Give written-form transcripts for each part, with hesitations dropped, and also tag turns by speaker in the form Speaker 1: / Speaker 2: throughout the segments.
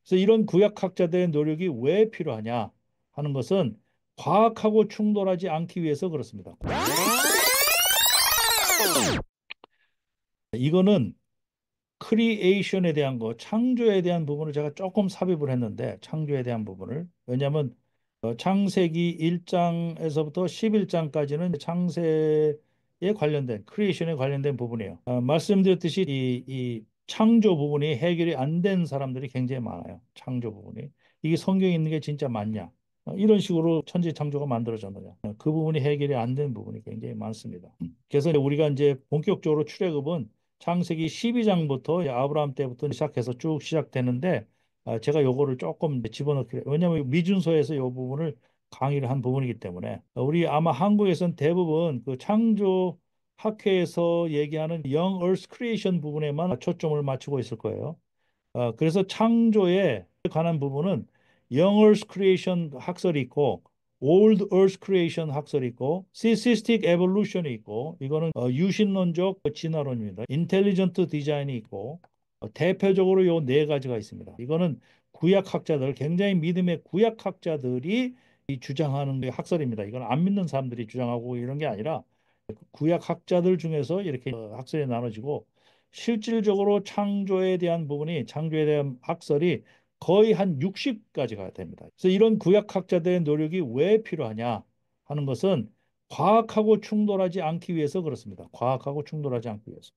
Speaker 1: 그래서 이런 구약학자들의 노력이 왜 필요하냐 하는 것은 과학하고 충돌하지 않기 위해서 그렇습니다. 이거는 크리에이션에 대한 거, 창조에 대한 부분을 제가 조금 삽입을 했는데 창조에 대한 부분을 왜냐하면 창세기 1장에서부터 11장까지는 창세에 관련된 크리에이션에 관련된 부분이에요. 말씀드렸듯이 이 창조 부분이 해결이 안 된 사람들이 굉장히 많아요. 창조 부분이 이게 성경에 있는 게 진짜 맞냐? 이런 식으로 천지 창조가 만들어졌느냐? 그 부분이 해결이 안 된 부분이 굉장히 많습니다. 그래서 우리가 이제 본격적으로 출애굽은 창세기 12장부터 아브라함 때부터 시작해서 쭉 시작되는데 제가 요거를 조금 집어넣기 왜냐하면 미준서에서 요 부분을 강의를 한 부분이기 때문에 우리 아마 한국에서는 대부분 그 창조 학회에서 얘기하는 Young Earth Creation 부분에만 초점을 맞추고 있을 거예요. 그래서 창조에 관한 부분은 Young Earth Creation 학설이 있고 Old Earth Creation 학설이 있고 Theistic Evolution이 있고 이거는 유신론적 진화론입니다. Intelligent Design이 있고 대표적으로 요 네 가지가 있습니다. 이거는 구약학자들 굉장히 믿음의 구약학자들이 이 주장하는 게 학설입니다. 이건 안 믿는 사람들이 주장하고 이런 게 아니라 구약학자들 중에서 이렇게 학설이 나눠지고 실질적으로 창조에 대한 학설이 거의 한 60가지가 됩니다. 그래서 이런 구약학자들의 노력이 왜 필요하냐 하는 것은 과학하고 충돌하지 않기 위해서 그렇습니다. 과학하고 충돌하지 않기 위해서.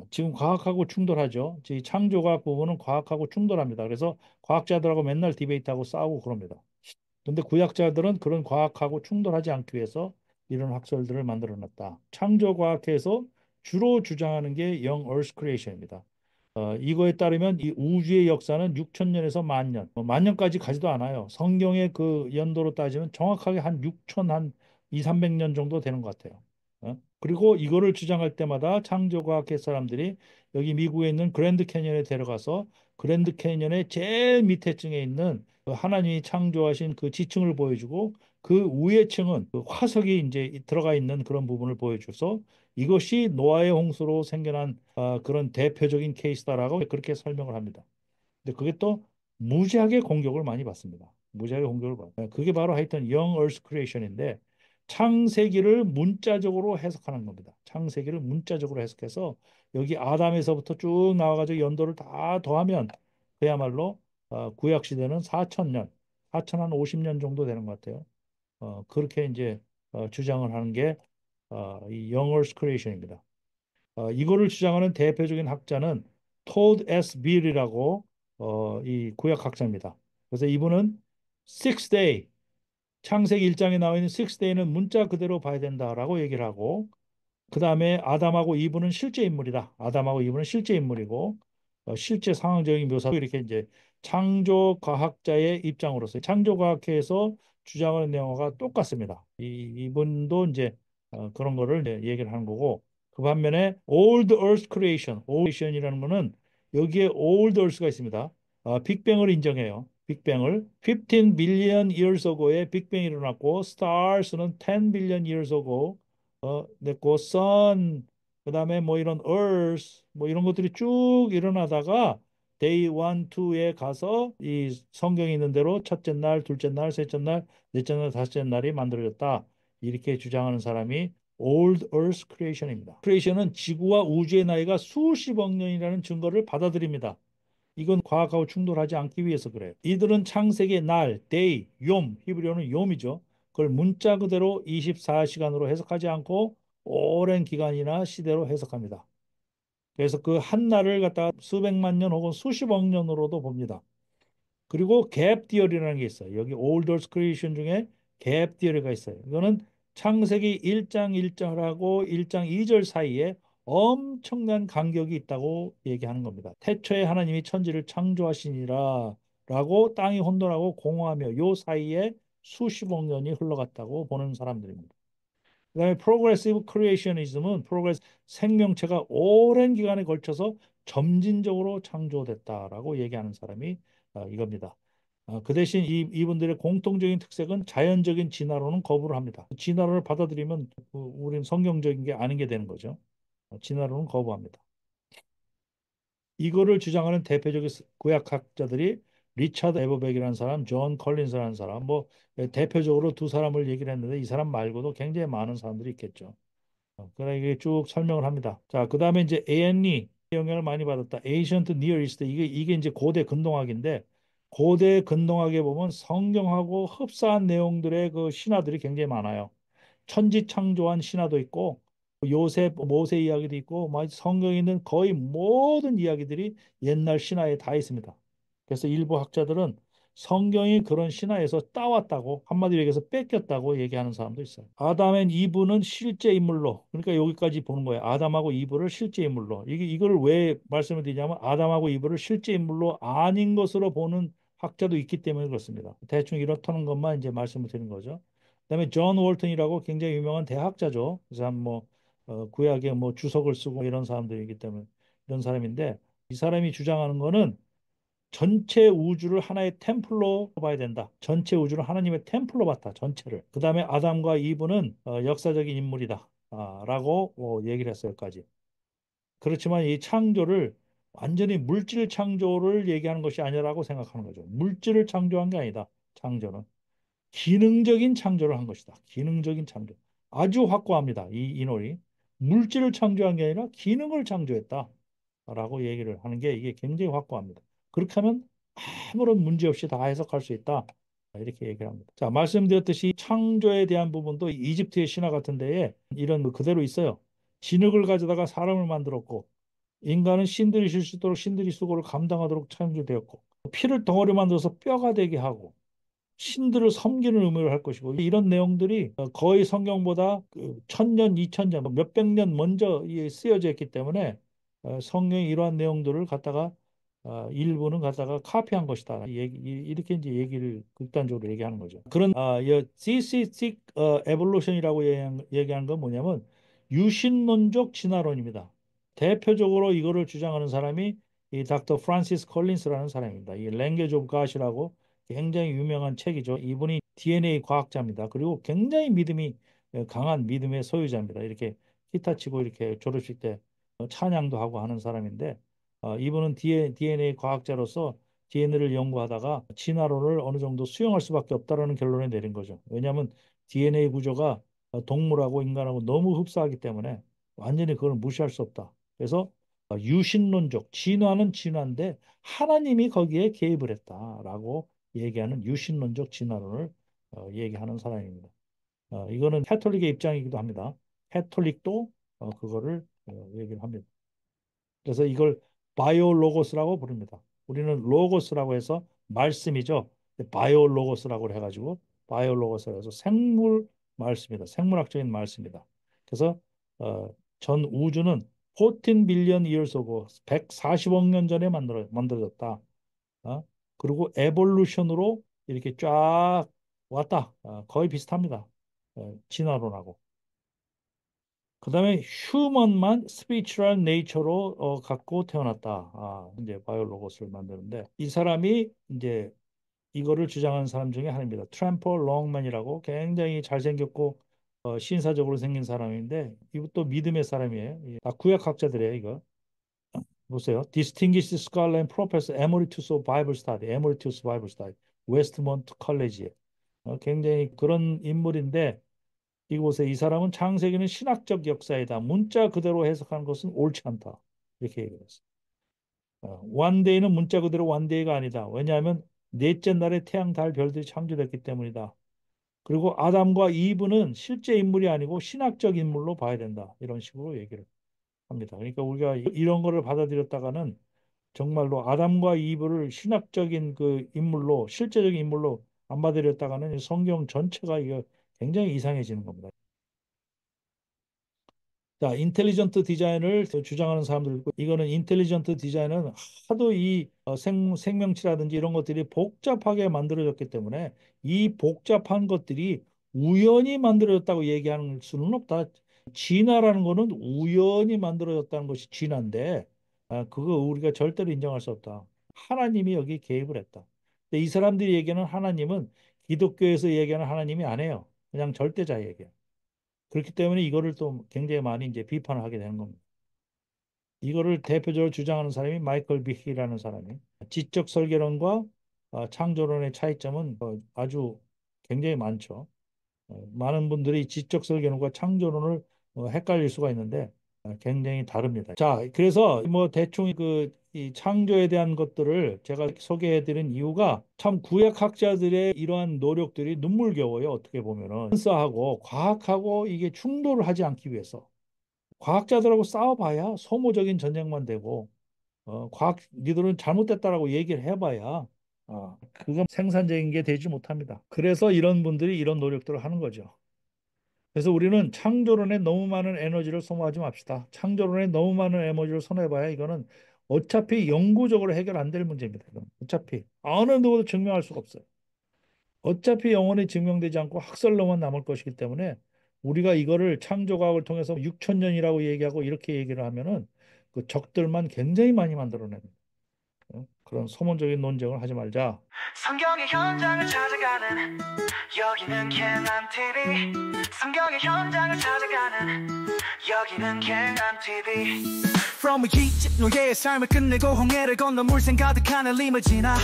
Speaker 1: 지금 과학하고 충돌하죠. 이 창조과학 부분은 과학하고 충돌합니다. 그래서 과학자들하고 맨날 디베이트하고 싸우고 그럽니다. 근데 구약자들은 그런 과학하고 충돌하지 않기 위해서 이런 학설들을 만들어 놨다. 창조과학에서 주로 주장하는 게 Young Earth Creation입니다. 이거에 따르면 이 우주의 역사는 6천년에서 만 년, 만 년까지 가지도 않아요. 성경의 그 연도로 따지면 정확하게 한 6천 한 2, 300년 정도 되는 것 같아요. 그리고 이거를 주장할 때마다 창조과학회 사람들이 여기 미국에 있는 그랜드 캐니언에 데려가서 그랜드 캐니언의 제일 밑에 층에 있는 그 하나님이 창조하신 그 지층을 보여주고 그 위에 층은 그 화석이 이제 들어가 있는 그런 부분을 보여줘서 이것이 노아의 홍수로 생겨난 그런 대표적인 케이스다라고 그렇게 설명을 합니다. 근데 그게 또 무지하게 공격을 많이 받습니다. 무지하게 공격을 받아요. 그게 바로 하여튼 Young Earth Creation인데 창세기를 문자적으로 해석하는 겁니다. 창세기를 문자적으로 해석해서 여기 아담에서부터 쭉 나와가지고 연도를 다 더하면 그야말로 구약 시대는 4천년, 4천 한 50년 정도 되는 것 같아요. 그렇게 이제 주장을 하는 게 이 Young Earth Creation입니다. 이거를 주장하는 대표적인 학자는 토드 S. 빌이라고 이 구약학자입니다. 그래서 이분은 Six Day 창세기 1장에 나와 있는 Six Day는 문자 그대로 봐야 된다라고 얘기를 하고 그 다음에 아담하고 이브는 실제 인물이다. 아담하고 이브는 실제 인물이고 실제 상황적인 묘사도 이렇게 이제 창조 과학자의 입장으로서 창조 과학회에서 주장하는 내용과 똑같습니다. 이분도 이제 그런 거를 이제 얘기를 하는 거고 그 반면에 Old Earth Creation, Old Creation이라는 거는 여기에 Old Earth가 있습니다. 빅뱅을 인정해요. 빅뱅을 15 billion years ago에 빅뱅이 일어났고 stars는 10 billion years ago 됐고 sun 그다음에 뭐 이런 earth 뭐 이런 것들이 쭉 일어나다가 day 1, 2에 가서 이 성경에 있는 대로 첫째 날, 둘째 날, 셋째 날, 넷째 날, 다섯째 날이 만들어졌다. 이렇게 주장하는 사람이 Old Earth Creation입니다. 크리에이션은 지구와 우주의 나이가 수십억 년이라는 증거를 받아들입니다. 이건 과학하고 충돌하지 않기 위해서 그래요. 이들은 창세기의 날, day, 욤, 히브리어는 욤이죠. 그걸 문자 그대로 24시간으로 해석하지 않고 오랜 기간이나 시대로 해석합니다. 그래서 그 한 날을 갖다가 수백만 년 혹은 수십억 년으로도 봅니다. 그리고 갭 디어리라는 게 있어요. 여기 올더 크리에이션 중에 갭 디어리가 있어요. 이거는 창세기 1장 1절하고 1장 2절 사이에 엄청난 간격이 있다고 얘기하는 겁니다. 태초에 하나님이 천지를 창조하시니라 라고 땅이 혼돈하고 공허하며 요 사이에 수십억 년이 흘러갔다고 보는 사람들입니다. 그다음에 프로그레시브 크리에이셔니즘은 프로그레스 생명체가 오랜 기간에 걸쳐서 점진적으로 창조됐다라고 얘기하는 사람이 이겁니다. 그 대신 이분들의 공통적인 특색은 자연적인 진화론은 거부를 합니다. 진화론을 받아들이면 우리는 성경적인 게 아닌 게 되는 거죠. 진화론은 거부합니다. 이거를 주장하는 대표적인 구약학자들이 리차드 에버백이라는 사람, 존 컬린스라는 사람, 뭐 대표적으로 두 사람을 얘기를 했는데 이 사람 말고도 굉장히 많은 사람들이 있겠죠. 그래 이게 쭉 설명을 합니다. 자, 그다음에 이제 ANE 영향을 많이 받았다. Ancient Near East 이게 이제 고대 근동학인데 고대 근동학에 보면 성경하고 흡사한 내용들의 그 신화들이 굉장히 많아요. 천지창조한 신화도 있고 요셉, 모세 이야기도 있고 막 성경에 있는 거의 모든 이야기들이 옛날 신화에 다 있습니다. 그래서 일부 학자들은 성경이 그런 신화에서 따왔다고 한마디로 얘기해서 뺏겼다고 얘기하는 사람도 있어요. 아담 앤 이브는 실제 인물로 그러니까 여기까지 보는 거예요. 아담하고 이브를 실제 인물로 이걸 왜 말씀을 드리냐면 아담하고 이브를 실제 인물로 아닌 것으로 보는 학자도 있기 때문에 그렇습니다. 대충 이렇다는 것만 이제 말씀을 드린 거죠. 그다음에 존 월턴이라고 굉장히 유명한 대학자죠. 그 사람 뭐 구약에 뭐 주석을 쓰고 이런 사람들이기 때문에 이런 사람인데 이 사람이 주장하는 거는 전체 우주를 하나의 템플로 봐야 된다. 전체 우주를 하나님의 템플로 봤다. 전체를. 그다음에 아담과 이브는 역사적인 인물이다. 라고 얘기를 했어요. 여기까지. 그렇지만 이 창조를 완전히 물질 창조를 얘기하는 것이 아니라고 생각하는 거죠. 물질을 창조한 게 아니다. 창조는. 기능적인 창조를 한 것이다. 기능적인 창조. 아주 확고합니다. 이 인원이. 물질을 창조한 게 아니라 기능을 창조했다. 라고 얘기를 하는 게 이게 굉장히 확고합니다. 그렇게 하면 아무런 문제 없이 다 해석할 수 있다. 이렇게 얘기를 합니다. 자, 말씀드렸듯이 창조에 대한 부분도 이집트의 신화 같은 데에 이런 거 그대로 있어요. 진흙을 가져다가 사람을 만들었고 인간은 신들이 쉴 수 있도록 신들이 수고를 감당하도록 창조되었고 피를 덩어리 만들어서 뼈가 되게 하고 신들을 섬기는 의무를 할 것이고 이런 내용들이 거의 성경보다 그 1000년, 2000년, 몇백 년 먼저 쓰여져 있기 때문에 성경의 이러한 내용들을 갖다가 일부는 갖다가 카피한 것이다. 이렇게 이제 얘기를 극단적으로 얘기하는 거죠. 그런 이 theistic evolution이라고 얘기하는 건 뭐냐면 유신론적 진화론입니다. 대표적으로 이거를 주장하는 사람이 이 닥터 프란시스 컬린스라는 사람입니다. 이 랭귀지 오브 갓이라고 굉장히 유명한 책이죠. 이분이 DNA 과학자입니다. 그리고 굉장히 믿음이 강한 믿음의 소유자입니다. 이렇게 기타 치고 이렇게 졸업식 때 찬양도 하고 하는 사람인데 이분은 DNA 과학자로서 DNA를 연구하다가 진화론을 어느 정도 수용할 수밖에 없다라는 결론에 내린 거죠. 왜냐하면 DNA 구조가 동물하고 인간하고 너무 흡사하기 때문에 완전히 그걸 무시할 수 없다. 그래서 유신론적 진화는 진화인데 하나님이 거기에 개입을 했다라고 얘기하는 유신론적 진화론을 얘기하는 사람입니다. 이거는 캐톨릭의 입장이기도 합니다. 캐톨릭도 그거를 얘기를 합니다. 그래서 이걸 바이올로고스라고 부릅니다. 우리는 로고스라고 해서 말씀이죠. 바이올로고스라고 해가지고 바이올로고스라고 해서 생물 말씀이다. 생물학적인 말씀이다. 그래서 어, 전 우주는 14 빌리언 이어스 고 140억 년 전에 만들어졌다. 어? 그리고 에볼루션으로 이렇게 쫙 왔다. 거의 비슷합니다. 진화론하고. 그다음에 휴먼만 스피리추얼 네이처로 갖고 태어났다. 이제 바이올로고스를 만드는데 이 사람이 이제 이거를 주장하는 사람 중에 하나입니다. 트램퍼 롱맨이라고 굉장히 잘생겼고 신사적으로 생긴 사람인데 이것도 믿음의 사람이에요. 다 구약학자들이에요, 이거. 보세요. Distinguished Scholar and Professor Emeritus of Bible Study, Emeritus Bible Study, 웨스트먼트 컬리지에 굉장히 그런 인물인데 이곳에 이 사람은 창세기는 신학적 역사이다. 문자 그대로 해석하는 것은 옳지 않다. 이렇게 얘기했어요. 원데이는 문자 그대로 원데이가 아니다. 왜냐하면 넷째 날에 태양, 달, 별들이 창조됐기 때문이다. 그리고 아담과 이브는 실제 인물이 아니고 신학적 인물로 봐야 된다. 이런 식으로 얘기를 합니다. 그러니까 우리가 이런 거를 받아들였다가는 정말로 아담과 이브를 신학적인 그 인물로 실제적인 인물로 안 받아들였다가는 성경 전체가 이거 굉장히 이상해지는 겁니다. 자, 인텔리전트 디자인을 주장하는 사람들 있고, 이거는 인텔리전트 디자인은 하도 이 생명체라든지 이런 것들이 복잡하게 만들어졌기 때문에 이 복잡한 것들이 우연히 만들어졌다고 얘기하는 수는 없다. 진화라는 거는 우연히 만들어졌다는 것이 진화인데, 그거 우리가 절대로 인정할 수 없다. 하나님이 여기 개입을 했다. 근데 이 사람들이 얘기하는 하나님은 기독교에서 얘기하는 하나님이 아니에요. 그냥 절대자 얘기야. 그렇기 때문에 이거를 또 굉장히 많이 이제 비판을 하게 되는 겁니다. 이거를 대표적으로 주장하는 사람이 마이클 비히라는 사람이 지적 설계론과 창조론의 차이점은 아주 굉장히 많죠. 많은 분들이 지적 설계론과 창조론을 헷갈릴 수가 있는데 굉장히 다릅니다. 자, 그래서 뭐 대충 이 창조에 대한 것들을 제가 소개해드린 이유가 참 구약학자들의 이러한 노력들이 눈물겨워요. 어떻게 보면은 사이언스하고 과학하고 이게 충돌을 하지 않기 위해서 과학자들하고 싸워봐야 소모적인 전쟁만 되고 과학 니들은 잘못됐다라고 얘기를 해봐야 그건 생산적인 게 되지 못합니다. 그래서 이런 분들이 이런 노력들을 하는 거죠. 그래서 우리는 창조론에 너무 많은 에너지를 소모하지 맙시다. 창조론에 너무 많은 에너지를 손해봐야 이거는 어차피 영구적으로 해결 안 될 문제입니다. 이건. 어차피 어느 누구도 증명할 수가 없어요. 어차피 영원히 증명되지 않고 학설로만 남을 것이기 때문에 우리가 이거를 창조과학을 통해서 6천 년이라고 얘기하고 이렇게 얘기를 하면은 그 적들만 굉장히 많이 만들어내는 그런 소문적인 논쟁을 하지 말자. 성경의 현장을 찾아가는 여기는 갱한 TV. 성경의 현장을 찾아가는 여기는 갱한 TV. From 이집 노예의 삶을 끝내고 홍해를 건너 물샘 가득한 리무지나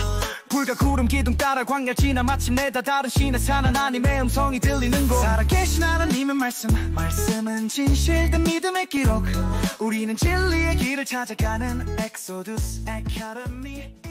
Speaker 1: 불과 구름 기둥 따라 광야 지나 마침내 다 다른 신의 산 하나님의 음성이 들리는 곳. 살아계신 하나님의 말씀은 진실된 믿음의 기록. 우리는 진리의 길을 찾아가는 엑소두스 아카데미.